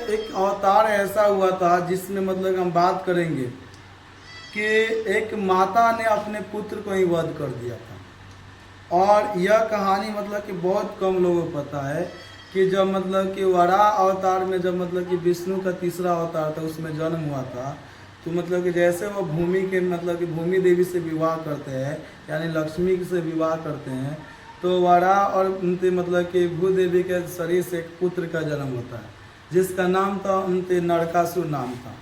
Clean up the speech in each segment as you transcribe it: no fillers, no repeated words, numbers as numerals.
एक अवतार ऐसा हुआ था जिसमें मतलब हम बात करेंगे कि एक माता ने अपने पुत्र को ही वध कर दिया था। और यह कहानी मतलब कि बहुत कम लोगों को पता है कि जब मतलब कि वराह अवतार में जब मतलब कि विष्णु का तीसरा अवतार था उसमें जन्म हुआ था, तो मतलब कि जैसे वो भूमि के मतलब कि भूमि देवी से विवाह करते हैं यानी लक्ष्मी से विवाह करते हैं, तो वराह और उनके मतलब कि भूदेवी के शरीर से एक पुत्र का जन्म होता है जिसका नाम था उनके नरकासुर नाम था।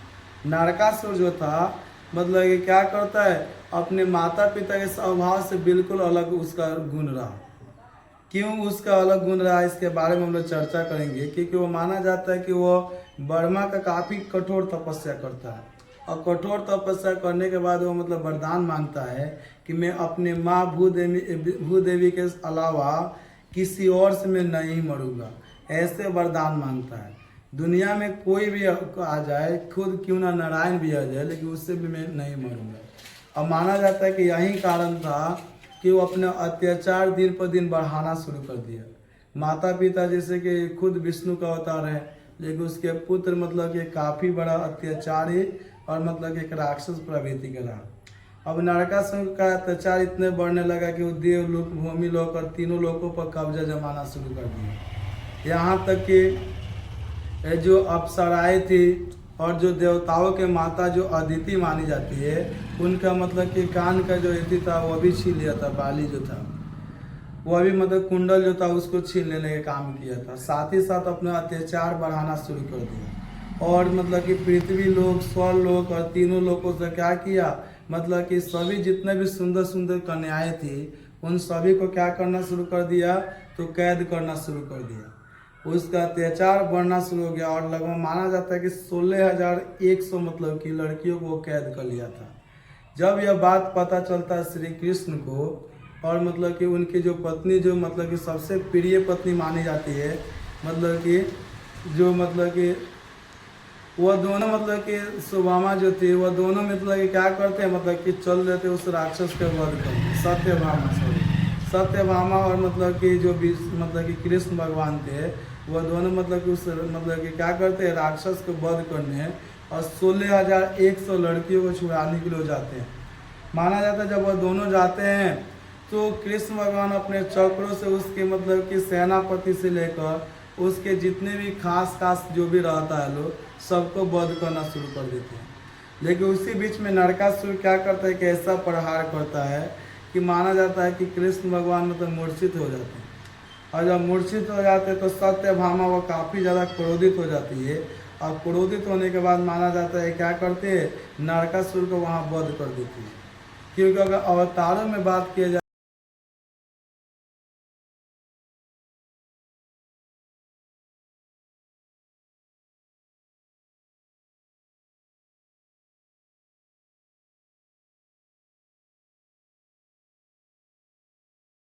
नरकासुर जो था मतलब कि क्या करता है, अपने माता पिता के स्वभाव से बिल्कुल अलग उसका गुण रहा। क्यों उसका अलग गुण रहा इसके बारे में हम लोग चर्चा करेंगे, क्योंकि वो माना जाता है कि वो ब्रह्मा का काफ़ी कठोर तपस्या करता है और कठोर तपस्या करने के बाद वो मतलब वरदान मांगता है कि मैं अपने माँ भूदेवी के अलावा किसी और से मैं नहीं मरूंगा, ऐसे वरदान मांगता है। दुनिया में कोई भी आ जाए, खुद क्यों ना नारायण भी आ जाए, लेकिन उससे भी मैं नहीं मरूंगा। और माना जाता है कि यही कारण था कि वो अपने अत्याचार दिन पर दिन बढ़ाना शुरू कर दिया। माता पिता जैसे कि खुद विष्णु का अवतार है, लेकिन उसके पुत्र मतलब कि काफ़ी बड़ा अत्याचारी और मतलब कि एक राक्षस प्रवृत्ति का रहा। अब नरकासुर का अत्याचार इतने बढ़ने लगा कि वो देवलोक भूमि लोक और तीनों लोकों पर कब्जा जमाना शुरू कर दिया। यहाँ तक कि जो अप्सराएं थी और जो देवताओं के माता जो अदिति मानी जाती है, उनका मतलब कि कान का जो इति था वो भी छीन लिया था। बाली जो था वो भी मतलब कुंडल जो था उसको छीन लेने का काम किया था। साथ ही साथ अपना अत्याचार बढ़ाना शुरू कर दिया और मतलब कि पृथ्वी लोक स्वर्ग लोक और तीनों लोगों से क्या किया, मतलब कि सभी जितने भी सुंदर सुंदर कन्याएं थी उन सभी को क्या करना शुरू कर दिया, तो कैद करना शुरू कर दिया। उसका अत्याचार बढ़ना शुरू हो गया और लगभग माना जाता है कि 16,100 मतलब कि लड़कियों को वो कैद कर लिया था। जब यह बात पता चलता है श्री कृष्ण को, और मतलब कि उनकी जो पत्नी जो मतलब कि सबसे प्रिय पत्नी मानी जाती है, मतलब कि जो मतलब कि वह दोनों मतलब कि सुदामा जो थी वह दोनों मतलब कि क्या करते हैं, मतलब कि चल देते उस राक्षस के वध करते। सत्यभामा और मतलब कि जो मतलब कि कृष्ण भगवान थे वह दोनों मतलब कि उस मतलब कि क्या करते हैं, राक्षस को वध करने और 16,100 लड़कियों को छुड़ाने के लिए जाते हैं। माना जाता है जब वह दोनों जाते हैं तो कृष्ण भगवान अपने चक्रों से उसके मतलब कि सेनापति से लेकर उसके जितने भी खास जो भी रहता है लोग सबको वध करना शुरू कर देते हैं। लेकिन उसी बीच में नरकासुर क्या करता है कि ऐसा प्रहार करता है कि माना जाता है कि कृष्ण भगवान मतलब मूर्छित हो जाते हैं। और जब मूर्छित हो जाते हैं तो सत्यभामा वो काफ़ी ज़्यादा क्रोधित हो जाती है और क्रोधित होने के बाद माना जाता है क्या करते हैं, नरकासुर को वहाँ वध कर देती है। क्योंकि अगर अवतारों में बात किया जाए